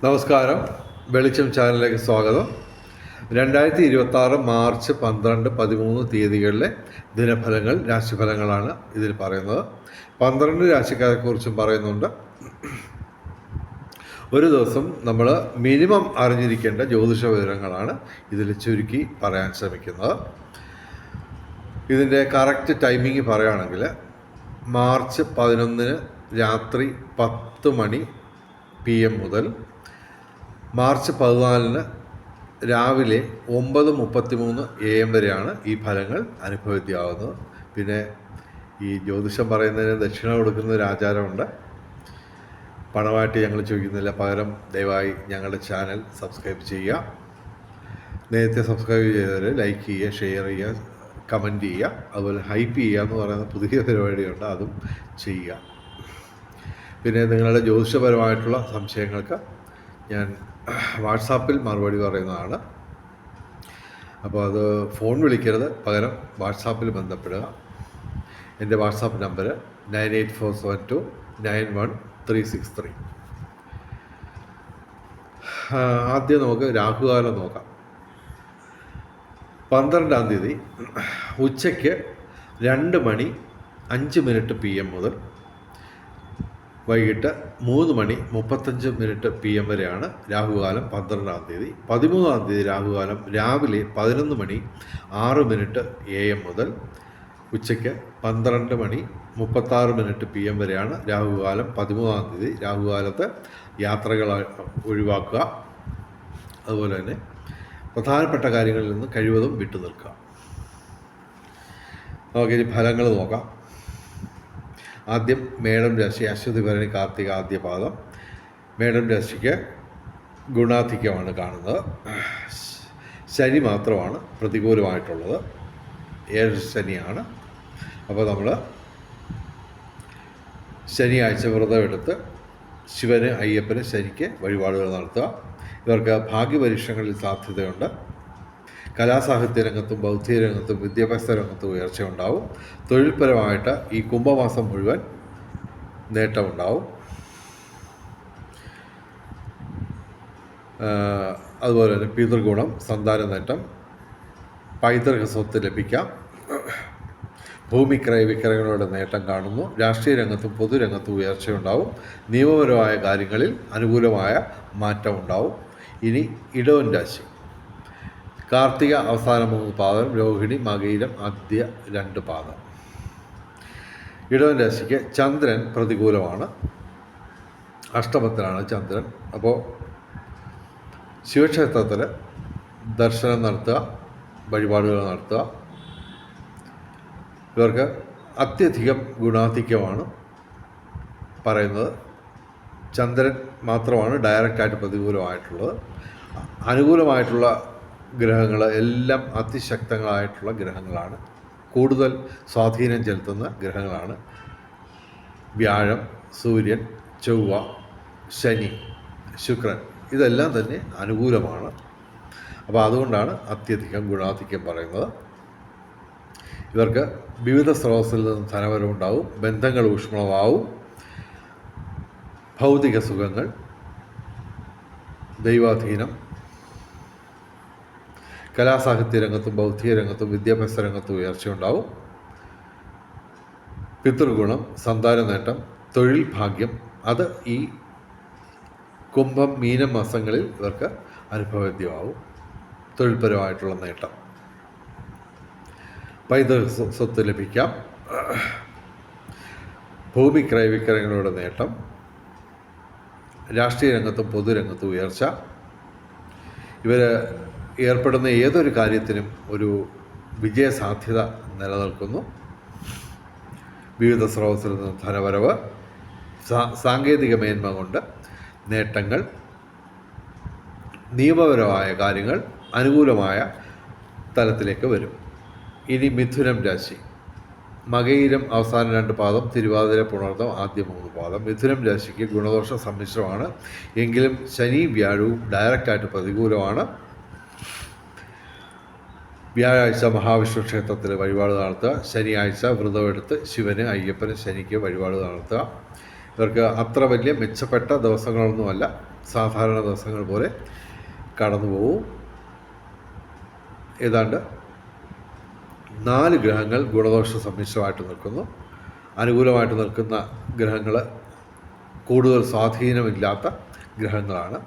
നമസ്കാരം. വെളിച്ചം ചാനലിലേക്ക് സ്വാഗതം. 2026 മാർച്ച് 12, 13 തീയതികളിലെ ദിനഫലങ്ങൾ, രാശിഫലങ്ങളാണ് ഇതിൽ പറയുന്നത്. 12 രാശിക്കാരെക്കുറിച്ചും പറയുന്നുണ്ട്. ഒരു ദിവസം നമ്മൾ മിനിമം അറിഞ്ഞിരിക്കേണ്ട ജ്യോതിഷ വിവരങ്ങളാണ് ഇതിൽ ചുരുക്കി പറയാൻ ശ്രമിക്കുന്നത്. ഇതിൻ്റെ കറക്റ്റ് ടൈമിങ് പറയുകയാണെങ്കിൽ മാർച്ച് 11 രാത്രി 10 മണി PM മുതൽ മാർച്ച് 14 രാവിലെ 9:33 AM വരെയാണ് ഈ ഫലങ്ങൾ അനുഭവവേദ്യമാകുന്നത്. പിന്നെ ഈ ജ്യോതിഷം പറയുന്നതിന് ദക്ഷിണ കൊടുക്കുന്ന ഒരു ആചാരമുണ്ട്. പണമായിട്ട് ഞങ്ങൾ ചോദിക്കുന്നില്ല, പകരം ദയവായി ഞങ്ങളുടെ ചാനൽ സബ്സ്ക്രൈബ് ചെയ്യുക. നേരത്തെ സബ്സ്ക്രൈബ് ചെയ്തവർ ലൈക്ക് ചെയ്യുക, ഷെയർ ചെയ്യുക, കമൻറ്റ് ചെയ്യുക. അതുപോലെ ഹൈപ്പ് ചെയ്യുക എന്ന് പറയുന്ന പുതിയ പരിപാടിയുണ്ട്, അതും ചെയ്യുക. പിന്നെ നിങ്ങളുടെ ജ്യോതിഷപരമായിട്ടുള്ള സംശയങ്ങൾക്ക് ഞാൻ വാട്സാപ്പിൽ മറുപടി പറയുന്നതാണ്. അപ്പോൾ അത് ഫോൺ വിളിക്കരുത്, പകരം വാട്സാപ്പിൽ ബന്ധപ്പെടുക. എൻ്റെ വാട്സാപ്പ് നമ്പർ 9847291363. ആദ്യം നമുക്ക് രാഹുകാലം നോക്കാം. 12-ാം തീയതി ഉച്ചയ്ക്ക് 2:05 PM മുതൽ വൈകിട്ട് 3:35 PM വരെയാണ് രാഹുകാലം 12-ാം തീയതി. 13-ാം തീയതി രാഹുകാലം രാവിലെ 11:06 AM മുതൽ ഉച്ചയ്ക്ക് 12:36 PM വരെയാണ് രാഹുകാലം 13-ാം തീയതി. രാഹുകാലത്ത് യാത്രകൾ ഒഴിവാക്കുക. അതുപോലെ തന്നെ പ്രധാനപ്പെട്ട കാര്യങ്ങളിൽ നിന്ന് കഴിവതും വിട്ടു നിൽക്കുക. നമുക്കിനി ഫലങ്ങൾ നോക്കാം. ആദ്യം മേടം രാശി, അശ്വതി ഭരണി കാർത്തിക ആദ്യ പാദം. മേടം രാശിക്ക് ഗുണാധിക്യമാണ് കാണുന്നത്. ശനി മാത്രമാണ് പ്രതികൂലമായിട്ടുള്ളത്. 7 ശനിയാണ്. അപ്പോൾ നമ്മൾ ശനിയാഴ്ച വ്രതമെടുത്ത് ശിവന്, അയ്യപ്പന്, ശനിക്ക് വഴിപാടുകൾ നടത്തുക. ഇവർക്ക് ഭാഗ്യപരീക്ഷണങ്ങളിൽ സാധ്യതയുണ്ട്. കലാസാഹിത്യ രംഗത്തും ബൗദ്ധിക രംഗത്തും വിദ്യാഭ്യാസ രംഗത്തും ഉയർച്ചയുണ്ടാവും. തൊഴിൽപരമായിട്ട് ഈ കുംഭമാസം മുഴുവൻ നേട്ടമുണ്ടാവും. അതുപോലെ തന്നെ പിതൃഗുണം, സന്താന നേട്ടം, പൈതൃക സ്വത്ത് ലഭിക്കാം. ഭൂമിക്രയ വിക്രയങ്ങളുടെ നേട്ടം കാണുന്നു. രാഷ്ട്രീയ രംഗത്തും പൊതുരംഗത്തും ഉയർച്ചയുണ്ടാവും. നിയമപരമായ കാര്യങ്ങളിൽ അനുകൂലമായ മാറ്റം ഉണ്ടാവും. ഇനി ഇടവൻ രാശി, കാർത്തിക അവസാന 3 പാദം, രോഹിണി, മകയിരം ആദ്യ 2 പാദം. ഇടവൻ രാശിക്ക് ചന്ദ്രൻ പ്രതികൂലമാണ്. അഷ്ടമത്തിലാണ് ചന്ദ്രൻ. അപ്പോൾ ശിവക്ഷേത്രത്തിൽ ദർശനം നടത്തുക, വഴിപാടുകൾ നടത്തുക. ഇവർക്ക് അത്യധികം ഗുണാധിക്യമാണ് പറയുന്നത്. ചന്ദ്രൻ മാത്രമാണ് ഡയറക്റ്റായിട്ട് പ്രതികൂലമായിട്ടുള്ളത്. അനുകൂലമായിട്ടുള്ള ഗ്രഹങ്ങൾ എല്ലാം അതിശക്തങ്ങളായിട്ടുള്ള ഗ്രഹങ്ങളാണ്. കൂടുതൽ സ്വാധീനം ചെലുത്തുന്ന ഗ്രഹങ്ങളാണ് വ്യാഴം, സൂര്യൻ, ചൊവ്വ, ശനി, ശുക്രൻ. ഇതെല്ലാം തന്നെ അനുകൂലമാണ്. അപ്പോൾ അതുകൊണ്ടാണ് അത്യധികം ഗുണാധിക്യം പറയുന്നത്. ഇവർക്ക് വിവിധ സ്രോതസ്സിൽ നിന്ന് ധനവരവുണ്ടാവും. ബന്ധങ്ങൾ ഊഷ്മളമാവും. ഭൗതിക സുഖങ്ങൾ, ദൈവാധീനം, കലാസാഹിത്യ രംഗത്തും ബൗദ്ധിക രംഗത്തും വിദ്യാഭ്യാസ രംഗത്തും ഉയർച്ചയുണ്ടാവും. പിതൃഗുണം, സന്താന നേട്ടം, തൊഴിൽ ഭാഗ്യം, അത് ഈ കുംഭം, മീനം മാസങ്ങളിൽ ഇവർക്ക് അനുഭവവേദ്യമാവും. തൊഴിൽപരമായിട്ടുള്ള നേട്ടം, പൈതൃക സ്വത്ത് ലഭിക്കാം. ഭൂമി ക്രയവിക്രയങ്ങളുടെ നേട്ടം, രാഷ്ട്രീയ രംഗത്തും പൊതുരംഗത്തും ഉയർച്ച. ഇവർ ഏർപ്പെടുന്ന ഏതൊരു കാര്യത്തിനും ഒരു വിജയസാധ്യത നിലനിൽക്കുന്നു. വിവിധ സ്രോതസ്സിൽ നിന്ന് ധനവരവ്, സാങ്കേതിക മേന്മ കൊണ്ട് നേട്ടങ്ങൾ, നിയമപരമായ കാര്യങ്ങൾ അനുകൂലമായ തലത്തിലേക്ക് വരും. ഇനി മിഥുനം രാശി, മകയിരം അവസാന 2 പാദം, തിരുവാതിര പുണർതം ആദ്യ 3 പാദം. മിഥുനം രാശിക്ക് ഗുണദോഷ സമ്മിശ്രമാണ്. എങ്കിലും ശനി വ്യാഴവും ഡയറക്റ്റായിട്ട് പ്രതികൂലമാണ്. വ്യാഴാഴ്ച മഹാവിഷ്ണു ക്ഷേത്രത്തിൽ വഴിപാട് നടത്തുക. ശനിയാഴ്ച വ്രതമെടുത്ത് ശിവന്, അയ്യപ്പന്, ശനിക്ക് വഴിപാട് നടത്തുക. ഇവർക്ക് അത്ര വലിയ മെച്ചപ്പെട്ട ദിവസങ്ങളൊന്നുമല്ല. സാധാരണ ദിവസങ്ങൾ പോലെ കടന്നു പോകും. ഏതാണ്ട് 4 ഗ്രഹങ്ങൾ ഗുണദോഷ സമ്മിശ്രമായിട്ട് നിൽക്കുന്നു. അനുകൂലമായിട്ട് നിൽക്കുന്ന ഗ്രഹങ്ങൾ കൂടുതൽ സ്വാധീനമില്ലാത്ത ഗ്രഹങ്ങളാണ്.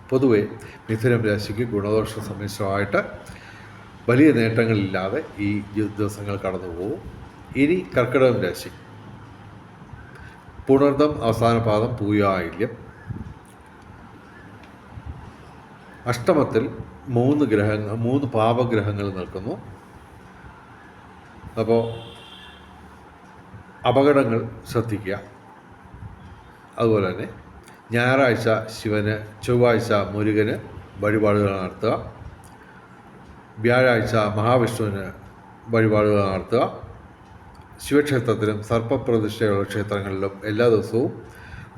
പൊതുവെ മിഥുനം രാശിക്ക് ഗുണദോഷ സമ്മിശ്രമായിട്ട് വലിയ നേട്ടങ്ങളില്ലാതെ ഈ ദിവസങ്ങൾ കടന്നു പോകും. ഇനി കർക്കിടകം രാശി, പുണർദം അവസാന പാദം പൂയായില്യം. അഷ്ടമത്തിൽ 3 പാപഗ്രഹങ്ങൾ നിൽക്കുന്നു. അപ്പോൾ അപകടങ്ങൾ ശ്രദ്ധിക്കുക. അതുപോലെ തന്നെ ഞായറാഴ്ച ശിവന്, ചൊവ്വാഴ്ച മുരുകന് വഴിപാടുകൾ നടത്തുക. വ്യാഴാഴ്ച മഹാവിഷ്ണുവിന് വഴിപാടുകൾ നടത്തുക. ശിവക്ഷേത്രത്തിലും സർപ്പപ്രതിഷ്ഠയുള്ള ക്ഷേത്രങ്ങളിലും എല്ലാ ദിവസവും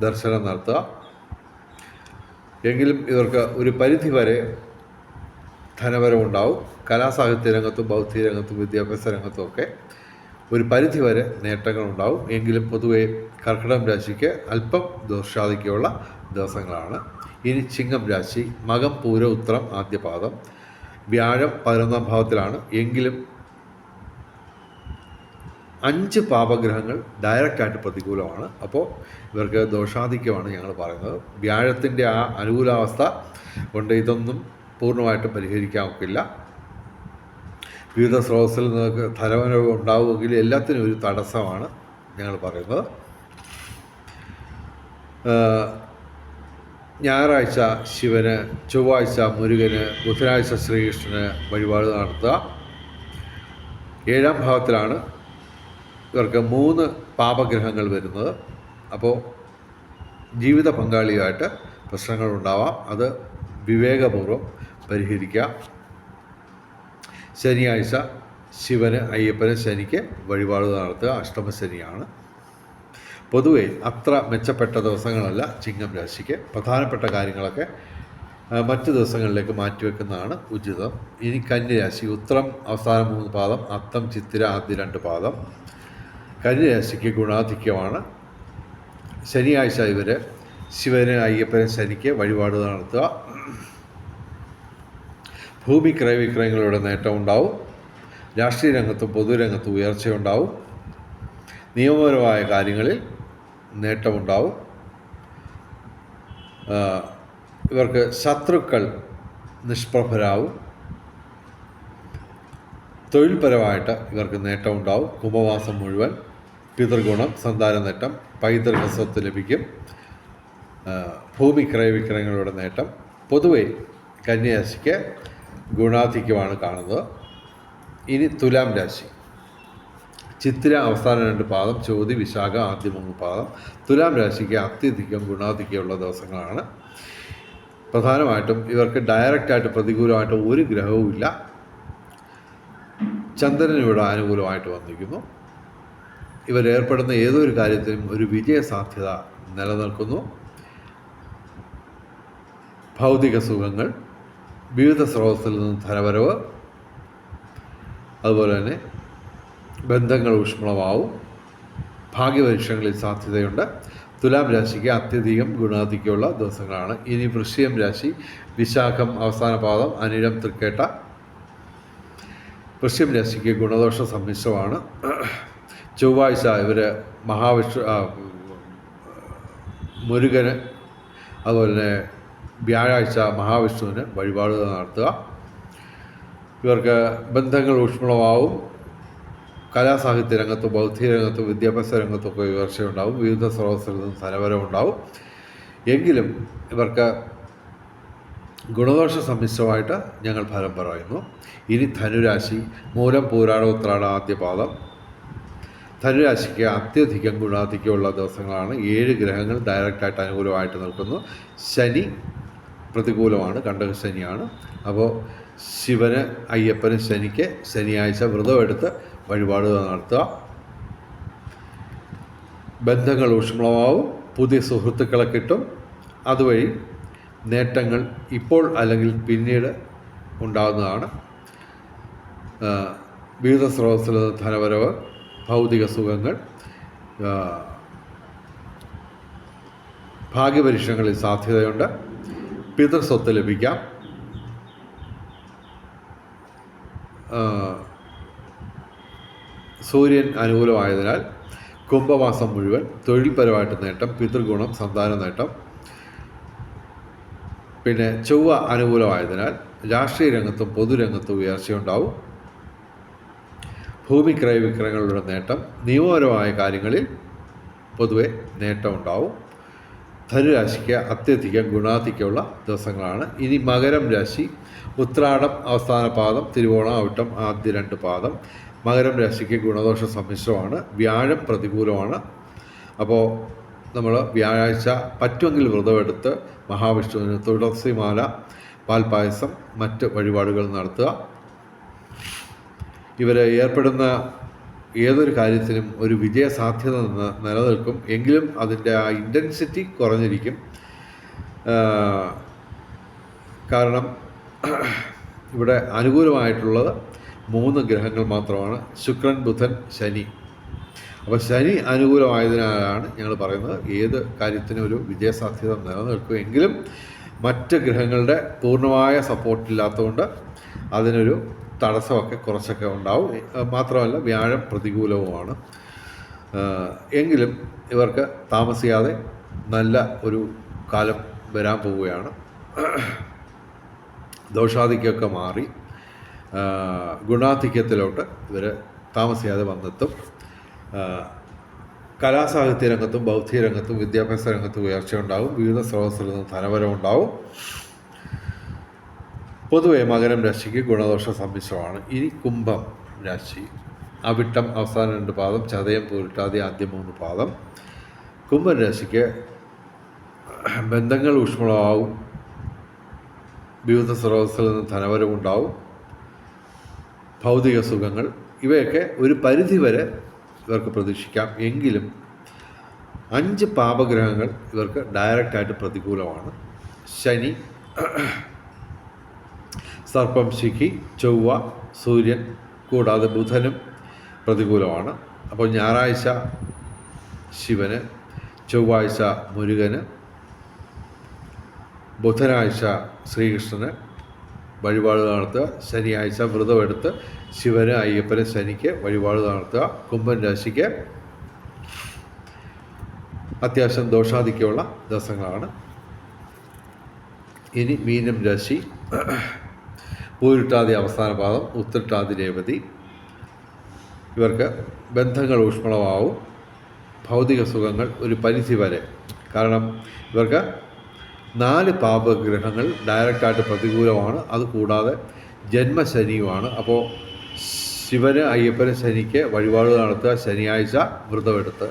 ദർശനം നടത്തുക. എങ്കിലും ഇവർക്ക് ഒരു പരിധിവരെ ധനവരവുണ്ടാവും. കലാസാഹിത്യ രംഗത്തും ബൗദ്ധിക രംഗത്തും വിദ്യാഭ്യാസ രംഗത്തുമൊക്കെ ഒരു പരിധിവരെ നേട്ടങ്ങളുണ്ടാവും. എങ്കിലും പൊതുവെ കർക്കിടകം രാശിക്ക് അല്പം ദോഷാധിക്യമുള്ള ദിവസങ്ങളാണ്. ഇനി ചിങ്ങം രാശി, മകം പൂര ഉത്രം ആദ്യപാദം. വ്യാഴം 11ാം ഭാവത്തിലാണ്. എങ്കിലും 5 പാപഗ്രഹങ്ങൾ ഡയറക്റ്റായിട്ട് പ്രതികൂലമാണ്. അപ്പോൾ ഇവർക്ക് ദോഷാധിക്യമാണ് ഞങ്ങൾ പറയുന്നത്. വ്യാഴത്തിൻ്റെ ആ അനുകൂലാവസ്ഥ കൊണ്ട് ഇതൊന്നും പൂർണ്ണമായിട്ടും പരിഹരിക്കാൻ ഒക്കില്ല. വിവിധ സ്രോതസ്സിൽ നിങ്ങൾക്ക് ധനവരവ് ഉണ്ടാവുമെങ്കിൽ എല്ലാത്തിനും ഒരു തടസ്സമാണ് ഞങ്ങൾ പറയുന്നത്. ഞായറാഴ്ച ശിവന്, ചൊവ്വാഴ്ച മുരുകന്, ബുധനാഴ്ച ശ്രീകൃഷ്ണന് വഴിപാട് നടത്തുക. 7ാം ഭാവത്തിലാണ് ഇവർക്ക് 3 പാപഗ്രഹങ്ങൾ വരുന്നത്. അപ്പോൾ ജീവിത പങ്കാളിയായിട്ട് പ്രശ്നങ്ങളുണ്ടാവാം. അത് വിവേകപൂർവ്വം പരിഹരിക്കുക. ശനിയാഴ്ച ശിവന്, അയ്യപ്പന്, ശനിക്ക് വഴിപാട് നടത്തുക. അഷ്ടമശനിയാണ്. പൊതുവെ അത്ര മെച്ചപ്പെട്ട ദിവസങ്ങളല്ല ചിങ്ങം രാശിക്ക്. പ്രധാനപ്പെട്ട കാര്യങ്ങളൊക്കെ മറ്റു ദിവസങ്ങളിലേക്ക് മാറ്റിവെക്കുന്നതാണ് ഉചിതം. ഇനി കന്യരാശി, ഉത്രം അവസാന 3 പാദം, അത്തം ചിത്തിര ആദ്യ 2 പാദം. കന്യരാശിക്ക് ഗുണാധിക്യമാണ്. ശനിയാഴ്ച ഇവർ ശിവന്, അയ്യപ്പന്, ശനിക്ക് വഴിപാട് നടത്തുക. ഭൂമി ക്രയവിക്രയങ്ങളുടെ നേട്ടമുണ്ടാവും. രാഷ്ട്രീയ രംഗത്തും പൊതുരംഗത്തും ഉയർച്ചയുണ്ടാവും. നിയമപരമായ കാര്യങ്ങളിൽ നേട്ടമുണ്ടാവും. ഇവർക്ക് ശത്രുക്കൾ നിഷ്പ്രഭരാവും. തൊഴിൽപരമായിട്ട് ഇവർക്ക് നേട്ടമുണ്ടാവും. കുംഭമാസം മുഴുവൻ പിതൃഗുണം, സന്താന നേട്ടം, പൈതൃക സ്വത്ത് ലഭിക്കും. ഭൂമി ക്രയവിക്രയങ്ങളുടെ നേട്ടം. പൊതുവെ കന്യരാശിക്ക് ഗുണാധിക്യമാണ് കാണുന്നത്. ഇനി തുലാം രാശി, ചിത്തിര അവസാന 2 പാദം, ചോതി വിശാഖ ആദ്യ 3 പാദം. തുലാം രാശിക്ക് അത്യധികം ഗുണാധിക്യമുള്ള ദിവസങ്ങളാണ്. പ്രധാനമായിട്ടും ഇവർക്ക് ഡയറക്റ്റായിട്ട് പ്രതികൂലമായിട്ട് ഒരു ഗ്രഹവുമില്ല. ചന്ദ്രൻ ഇവിടെ അനുകൂലമായിട്ട് വന്നിരിക്കുന്നു. ഇവരേർപ്പെടുന്ന ഏതൊരു കാര്യത്തിലും ഒരു വിജയ സാധ്യത നിലനിൽക്കുന്നു. ഭൗതിക സുഖങ്ങൾ, വിവിധ സ്രോതസ്സിൽ നിന്ന് ധനവരവ്, അതുപോലെ തന്നെ ബന്ധങ്ങൾ ഊഷ്മളമാവും. ഭാഗ്യപരീക്ഷണങ്ങളിൽ സാധ്യതയുണ്ട്. തുലാം രാശിക്ക് അത്യധികം ഗുണാധിക്യമുള്ള ദിവസങ്ങളാണ്. ഇനി വൃശ്ചികം രാശി, വിശാഖം അവസാന പാദം, അനിഴം തൃക്കേട്ട. വൃശ്ചികം രാശിക്ക് ഗുണദോഷ സമ്മിശ്രമാണ്. ചൊവ്വാഴ്ച ഇവർ മുരുകന്, അതുപോലെ തന്നെ വ്യാഴാഴ്ച മഹാവിഷ്ണുവിന് വഴിപാട് നടത്തുക. ഇവർക്ക് ബന്ധങ്ങൾ ഊഷ്മളമാവും. കലാസാഹിത്യ രംഗത്തും ബൗദ്ധിക രംഗത്തും വിദ്യാഭ്യാസ രംഗത്തൊക്കെ ഉയർച്ചയുണ്ടാവും. വിവിധ സ്രോതസ്സിൽ നിന്ന് ധനവരവുണ്ടാവും. എങ്കിലും ഇവർക്ക് ഗുണദോഷ സമ്മിശ്രമായിട്ട് ഞങ്ങൾ ഫലം പറയുന്നു. ഇനി ധനുരാശി, മൂലം പൂരാട ഉത്രാട ആദ്യ പാദം. ധനുരാശിക്ക് അത്യധികം ഗുണാധിക്യമുള്ള ദിവസങ്ങളാണ്. 7 ഗ്രഹങ്ങൾ ഡയറക്റ്റായിട്ട് അനുകൂലമായിട്ട് നിൽക്കുന്നു. ശനി പ്രതികൂലമാണ്, കണ്ടകശനിയാണ്. അപ്പോൾ ശിവന്, അയ്യപ്പന്, ശനിക്ക് ശനിയാഴ്ച വ്രതമെടുത്ത് വഴിപാടുകൾ നടത്തുക. ബന്ധങ്ങൾ ഊഷ്മളമാവും. പുതിയ സുഹൃത്തുക്കളെ കിട്ടും. അതുവഴി നേട്ടങ്ങൾ ഇപ്പോൾ അല്ലെങ്കിൽ പിന്നീട് ഉണ്ടാകുന്നതാണ്. വിവിധ സ്രോതസ്സിൽ ധനവരവ്, ഭൗതിക സുഖങ്ങൾ, ഭാഗ്യപരീക്ഷണങ്ങളിൽ സാധ്യതയുണ്ട്. പിതൃസ്വത്ത് ലഭിക്കാം. സൂര്യൻ അനുകൂലമായതിനാൽ കുംഭമാസം മുഴുവൻ തൊഴിൽപരമായിട്ട് നേട്ടം, പിതൃഗുണം, സന്താന നേട്ടം. പിന്നെ ചൊവ്വ അനുകൂലമായതിനാൽ രാഷ്ട്രീയ രംഗത്തും പൊതുരംഗത്തും ഉയർച്ചയുണ്ടാവും. ഭൂമി ക്രയവിക്രയങ്ങളുടെ നേട്ടം, നിയമപരമായ കാര്യങ്ങളിൽ പൊതുവെ നേട്ടമുണ്ടാവും. ധനുരാശിക്ക് അത്യധികം ഗുണാധിക്യമുള്ള ദിവസങ്ങളാണ്. ഇനി മകരം രാശി, ഉത്രാടം അവസാന പാദം, തിരുവോണം അവിട്ടം ആദ്യ 2 പാദം. മകരം രാശിക്ക് ഗുണദോഷ സമ്മിശ്രമാണ്. വ്യാഴം പ്രതികൂലമാണ്. അപ്പോൾ നമ്മൾ വ്യാഴാഴ്ച പറ്റുമെങ്കിൽ വ്രതമെടുത്ത് മഹാവിഷ്ണുവിന് തുളസിമാല, പാൽപ്പായസം, മറ്റ് വഴിപാടുകൾ നടത്തുക. ഇവർ ഏർപ്പെടുന്ന ഏതൊരു കാര്യത്തിനും ഒരു വിജയസാധ്യത നിലനിൽക്കും. എങ്കിലും അതിൻ്റെ ആ ഇൻറ്റൻസിറ്റി കുറഞ്ഞിരിക്കും. കാരണം ഇവിടെ അനുകൂലമായിട്ടുള്ളത് 3 ഗ്രഹങ്ങൾ മാത്രമാണ്: ശുക്രൻ, ബുധൻ, ശനി. അപ്പോൾ ശനി അനുകൂലമായതിനാലാണ് ഞങ്ങൾ പറയുന്നത് ഏത് കാര്യത്തിനും ഒരു വിജയസാധ്യത നിലനിൽക്കും. എങ്കിലും മറ്റ് ഗ്രഹങ്ങളുടെ പൂർണ്ണമായ സപ്പോർട്ടില്ലാത്തതുകൊണ്ട് അതിനൊരു തടസ്സമൊക്കെ കുറച്ചൊക്കെ ഉണ്ടാവും. മാത്രമല്ല വ്യാഴം പ്രതികൂലവുമാണ്. എങ്കിലും ഇവർക്ക് താമസിയാതെ നല്ല ഒരു കാലം വരാൻ പോവുകയാണ്. ദോഷാധിക്യമൊക്കെ മാറി ഗുണാധിക്യത്തിലോട്ട് ഇവർ താമസിയാതെ വന്നെത്തും. കലാസാഹിത്യ രംഗത്തും ബൗദ്ധിക രംഗത്തും വിദ്യാഭ്യാസ രംഗത്തും ഉയർച്ചയുണ്ടാകും. വിവിധ സ്രോതസ്സിൽ നിന്ന് ധനവരവുണ്ടാവും. പൊതുവെ മകരം രാശിക്ക് ഗുണദോഷ സമ്മിശ്രമാണ്. ഇനി കുംഭം രാശി, അവിട്ടം അവസാന 2 പാദം, ചതയം പൂരിട്ടാതി ആദ്യ 3 പാദം. കുംഭം രാശിക്ക് ബന്ധങ്ങൾ ഊഷ്മളമാവും. വിവിധ സ്രോതസ്സിൽ നിന്ന് ധനവരവുണ്ടാവും. ഭൗതിക സുഖങ്ങൾ ഇവയൊക്കെ ഒരു പരിധിവരെ ഇവർക്ക് പ്രതീക്ഷിക്കാം. എങ്കിലും 5 പാപഗ്രഹങ്ങൾ ഇവർക്ക് ഡയറക്റ്റായിട്ട് പ്രതികൂലമാണ്. ശനി, സർപ്പം, ശിഖി, ചൊവ്വ, സൂര്യൻ കൂടാതെ ബുധനും പ്രതികൂലമാണ്. അപ്പോൾ ഞായറാഴ്ച ശിവന്, ചൊവ്വാഴ്ച മുരുകന്, ബുധനാഴ്ച ശ്രീകൃഷ്ണന് വഴിപാട് നടത്തുക. ശനിയാഴ്ച വ്രതമെടുത്ത് ശിവന്, അയ്യപ്പന്, ശനിക്ക് വഴിപാട് നടത്തുക. കുംഭൻ രാശിക്ക് അത്യാവശ്യം ദോഷാധിക്യമുള്ള ദിവസങ്ങളാണ്. ഇനി മീനം രാശി, പൂരിട്ടാതി അവസാന പാദം, ഉത്രട്ടാതി രേവതി. ഇവർക്ക് ബന്ധങ്ങൾ ഊഷ്മളമാവും. ഭൗതിക സുഖങ്ങൾ ഒരു പരിധി വരെ. കാരണം ഇവർക്ക് 4 പാപഗ്രഹങ്ങൾ ഡയറക്റ്റായിട്ട് പ്രതികൂലമാണ്. അതുകൂടാതെ ജന്മശനിയുമാണ്. അപ്പോൾ ശിവന്, അയ്യപ്പന്, ശനിക്ക് വഴിപാട് നടത്തുക. ശനിയാഴ്ച വ്രതമെടുത്ത്,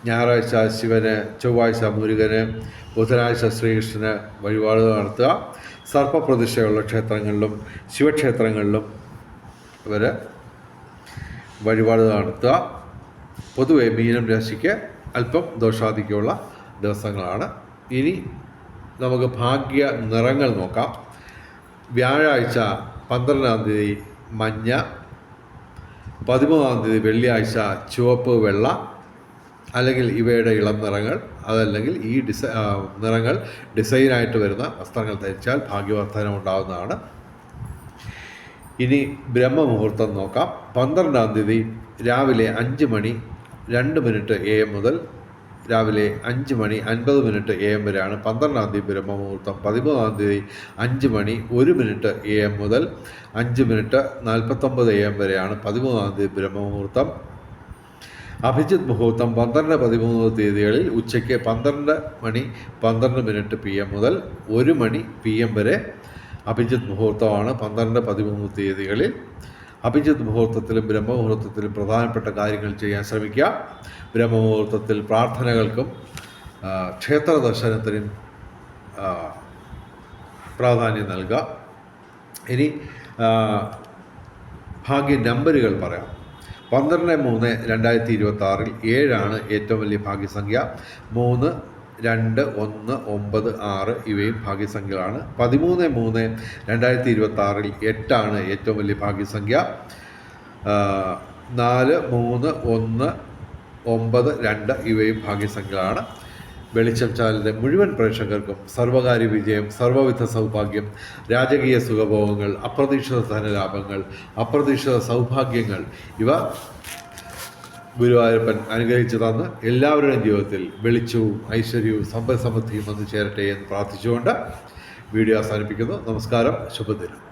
ഞായറാഴ്ച ശിവന്, ചൊവ്വാഴ്ച മുരുകന്, ബുധനാഴ്ച ശ്രീകൃഷ്ണന് വഴിപാട് നടത്തുക. സർപ്പപ്രതിഷ്ഠയുള്ള ക്ഷേത്രങ്ങളിലും ശിവക്ഷേത്രങ്ങളിലും ഇവർ വഴിപാട് നടത്തുക. പൊതുവെ മീനം രാശിക്ക് അല്പം ദോഷാധിക്യമുള്ള ദിവസങ്ങളാണ്. ഇനി നമുക്ക് ഭാഗ്യ നിറങ്ങൾ നോക്കാം. വ്യാഴാഴ്ച 12-ാം തീയതി മഞ്ഞ, 13-ാം തീയതി വെള്ളിയാഴ്ച ചുവപ്പ്, വെള്ള, അല്ലെങ്കിൽ ഇവയുടെ ഇളം നിറങ്ങൾ, അതല്ലെങ്കിൽ ഈ നിറങ്ങൾ ഡിസൈനായിട്ട് വരുന്ന വസ്ത്രങ്ങൾ ധരിച്ചാൽ ഭാഗ്യവർദ്ധനം ഉണ്ടാകുന്നതാണ്. ഇനി ബ്രഹ്മമുഹൂർത്തം നോക്കാം. 12-ാം തീയതി രാവിലെ 5:02 AM മുതൽ രാവിലെ 5:50 AM വരെയാണ് 12-ാം തീയതി ബ്രഹ്മമുഹൂർത്തം. 13-ാം തീയതി 5:01 AM മുതൽ 5:49 AM വരെയാണ് 13-ാം തീയതി ബ്രഹ്മമുഹൂർത്തം. അഭിജിത്ത് മുഹൂർത്തം 12-13 തീയതികളിൽ ഉച്ചയ്ക്ക് 12:12 PM മുതൽ 1 PM വരെ അഭിജിത്ത് മുഹൂർത്തമാണ് 12-13 തീയതികളിൽ. അഭിജിത്ത് മുഹൂർത്തത്തിലും ബ്രഹ്മമുഹൂർത്തത്തിലും പ്രധാനപ്പെട്ട കാര്യങ്ങൾ ചെയ്യാൻ ശ്രമിക്കുക. ബ്രഹ്മമുഹൂർത്തത്തിൽ പ്രാർത്ഥനകൾക്കും ക്ഷേത്ര ദർശനത്തിനും പ്രാധാന്യം നൽകുക. ഇനി ഭാഗ്യ നമ്പറുകൾ പറയാം. 12-3-2026 7 ഏറ്റവും വലിയ ഭാഗ്യസംഖ്യ. 3, 2, 1, 9, 6 ഇവയും ഭാഗ്യസംഖ്യകളാണ്. 13-3-2026 8 ഏറ്റവും വലിയ ഭാഗ്യസംഖ്യ. 4, 3, 1, 9, 2 ഇവയും ഭാഗ്യസംഖ്യകളാണ്. വെളിച്ചം ചാനലിൻ്റെ മുഴുവൻ പ്രേക്ഷകർക്കും സർവകാര്യ വിജയം, സർവ്വവിധ സൗഭാഗ്യം, രാജകീയ സുഖഭോഗങ്ങൾ, അപ്രതീക്ഷിത ധനലാഭങ്ങൾ, അപ്രതീക്ഷിത സൗഭാഗ്യങ്ങൾ ഇവ ഗുരുവായൂരപ്പൻ അനുഗ്രഹിച്ചു തന്ന് എല്ലാവരുടെയും ജീവിതത്തിൽ വെളിച്ചവും ഐശ്വര്യവും സമ്പൽ സമൃദ്ധിയും വന്നു ചേരട്ടെ എന്ന് പ്രാർത്ഥിച്ചുകൊണ്ട് വീഡിയോ അവസാനിപ്പിക്കുന്നു. നമസ്കാരം, ശുഭദിനം.